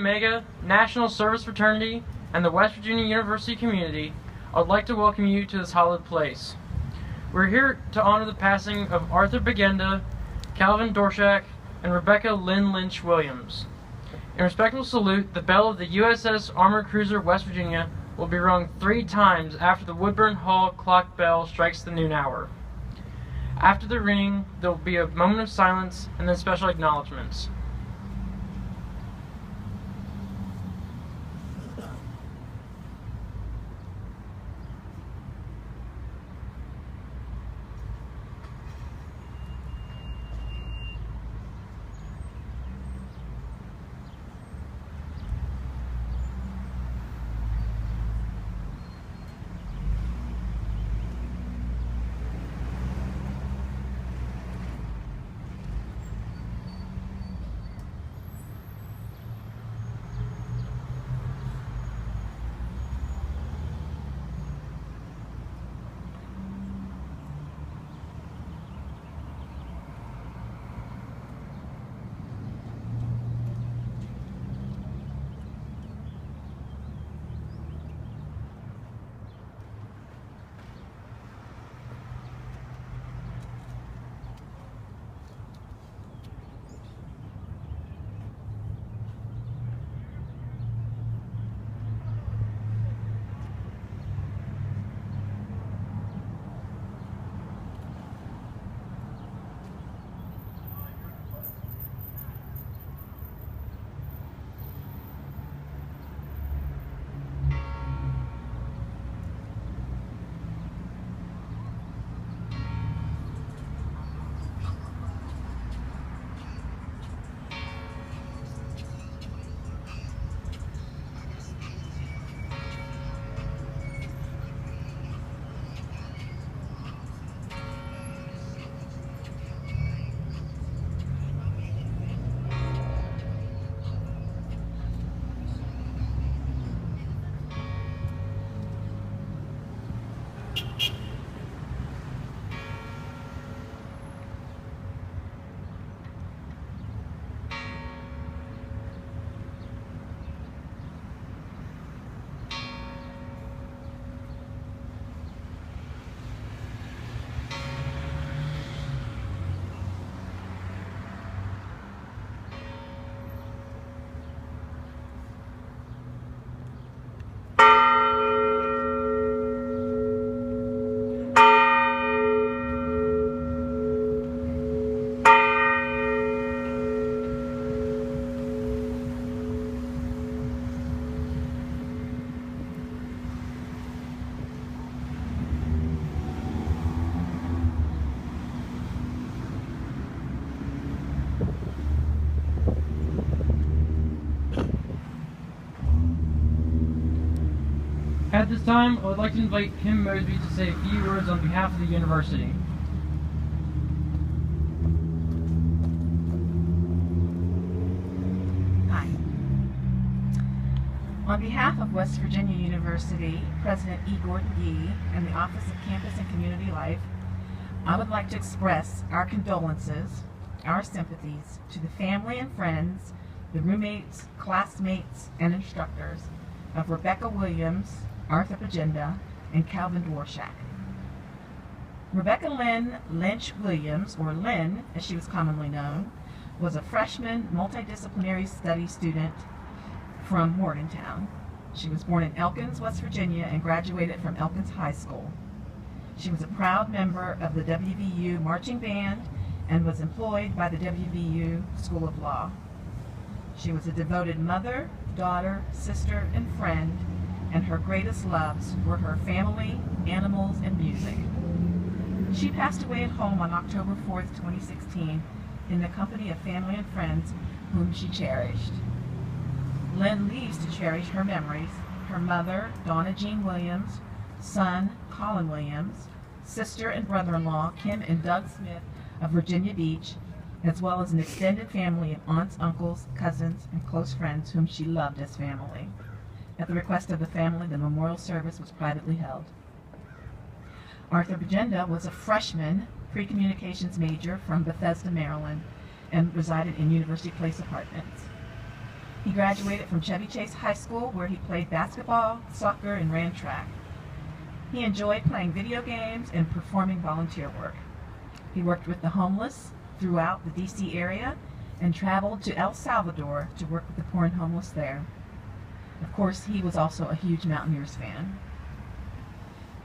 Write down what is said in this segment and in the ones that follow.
Omega, National Service Fraternity, and the West Virginia University community, I would like to welcome you to this hallowed place. We're here to honor the passing of Arthur Begenda, Calvin Dworshak, and Rebecca Lynn Lynch Williams. In respectful salute, the bell of the USS Armored Cruiser West Virginia will be rung 3 times after the Woodburn Hall clock bell strikes the noon hour. After the ringing, there will be a moment of silence and then special acknowledgments. At this time, I would like to invite Kim Mosby to say a few words on behalf of the university. Hi. On behalf of West Virginia University, President E. Gordon Yee, and the Office of Campus and Community Life, I would like to express our condolences, our sympathies to the family and friends, the roommates, classmates, and instructors of Rebecca Williams, Arthur Begenda, and Calvin Dworshak. Rebecca Lynn Lynch Williams, or Lynn as she was commonly known, was a freshman multidisciplinary study student from Morgantown. She was born in Elkins, West Virginia, and graduated from Elkins High School. She was a proud member of the WVU marching band and was employed by the WVU School of Law. She was a devoted mother, daughter, sister, and friend, and her greatest loves were her family, animals, and music. She passed away at home on October 4th, 2016, in the company of family and friends whom she cherished. Lynn leaves to cherish her memories, her mother, Donna Jean Williams, son, Colin Williams, sister and brother-in-law, Kim and Doug Smith of Virginia Beach, as well as an extended family of aunts, uncles, cousins, and close friends whom she loved as family. At the request of the family, the memorial service was privately held. Arthur Begenda was a freshman pre-communications major from Bethesda, Maryland, and resided in University Place Apartments. He graduated from Chevy Chase High School, where he played basketball, soccer, and ran track. He enjoyed playing video games and performing volunteer work. He worked with the homeless throughout the D.C. area and traveled to El Salvador to work with the poor and homeless there. Of course, he was also a huge Mountaineers fan.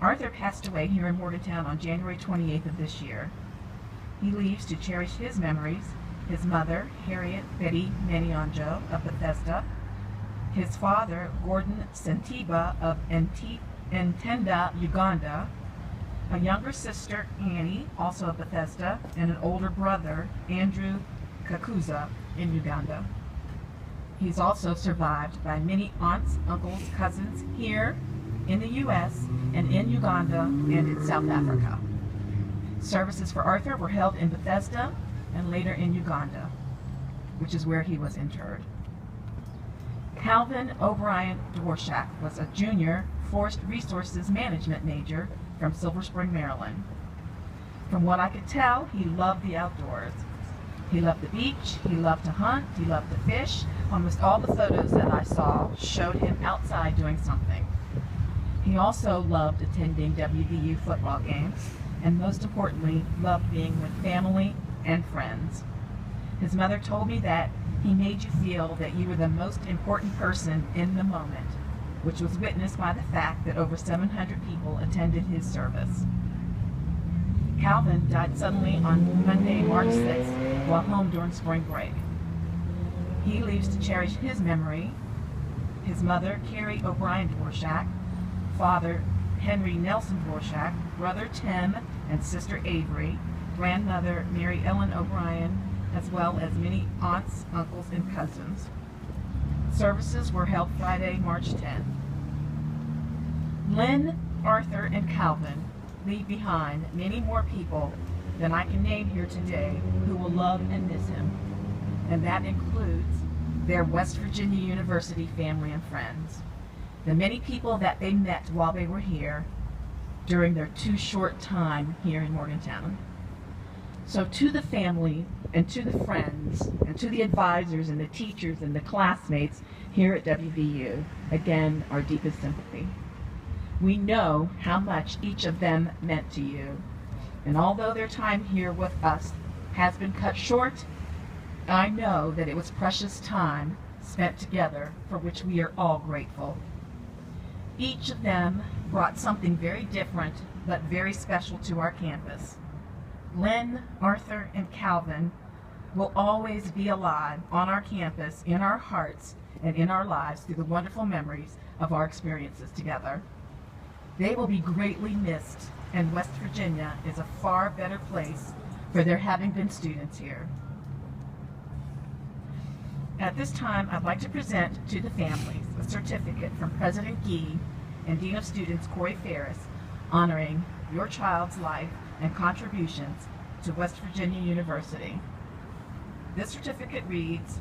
Arthur passed away here in Morgantown on January 28th of this year. He leaves to cherish his memories: his mother, Harriet Betty Menionjo of Bethesda, his father, Gordon Sentiba of Entenda, Uganda, a younger sister, Annie, also of Bethesda, and an older brother, Andrew Kakuza, in Uganda. He's also survived by many aunts, uncles, cousins here in the U.S. and in Uganda and in South Africa. Services for Arthur were held in Bethesda and later in Uganda, which is where he was interred. Calvin O'Brien Dworshak was a junior Forest Resources Management major from Silver Spring, Maryland. From what I could tell, he loved the outdoors. He loved the beach, he loved to hunt, he loved to fish. Almost all the photos that I saw showed him outside doing something. He also loved attending WVU football games, and most importantly, loved being with family and friends. His mother told me that he made you feel that you were the most important person in the moment, which was witnessed by the fact that over 700 people attended his service. Calvin died suddenly on Monday, March 6th, while home during spring break. He leaves to cherish his memory: his mother, Carrie O'Brien Dworshak, father, Henry Nelson Dworshak, brother Tim and sister Avery, grandmother Mary Ellen O'Brien, as well as many aunts, uncles, and cousins. Services were held Friday, March 10th. Lynn, Arthur, and Calvin leave behind many more people than I can name here today who will love and miss him, and that includes their West Virginia University family and friends, the many people that they met while they were here during their too short time here in Morgantown. So to the family and to the friends and to the advisors and the teachers and the classmates here at WVU, again, our deepest sympathy. We know how much each of them meant to you, and although their time here with us has been cut short, I know that it was precious time spent together for which we are all grateful. Each of them brought something very different but very special to our campus. Lynn, Arthur, and Calvin will always be alive on our campus, in our hearts, and in our lives through the wonderful memories of our experiences together. They will be greatly missed, and West Virginia is a far better place for there having been students here. At this time, I'd like to present to the families a certificate from President Gee and Dean of Students Corey Ferris, honoring your child's life and contributions to West Virginia University. This certificate reads,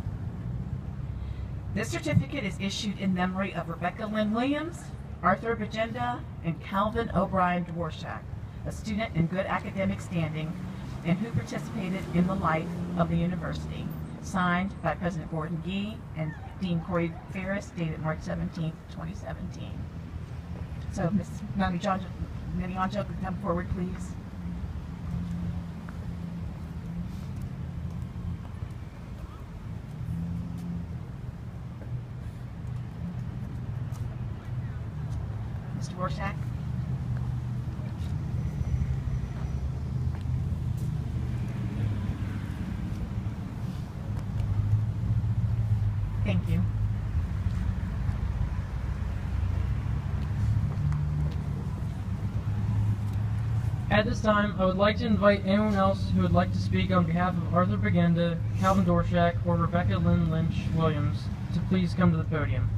"This certificate is issued in memory of Rebecca Lynn Williams, Arthur Bagenda, and Calvin O'Brien Dworshak, a student in good academic standing and who participated in the life of the university. Signed by President Gordon Gee and Dean Corey Ferris, dated March 17, 2017. So, Ms. Menionjo, could come forward, please. Mr. Dworshak. Thank you. At this time, I would like to invite anyone else who would like to speak on behalf of Arthur Bagenda, Calvin Dworshak, or Rebecca Lynn Lynch Williams to please come to the podium.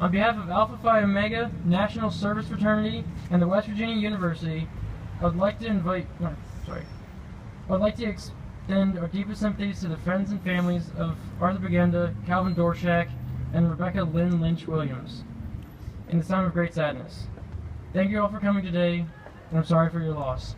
On behalf of Alpha Phi Omega, National Service Fraternity, and the West Virginia University, I would like to extend our deepest sympathies to the friends and families of Arthur Begenda, Calvin Dworshak, and Rebecca Lynn Lynch Williams in this time of great sadness. Thank you all for coming today, and I'm sorry for your loss.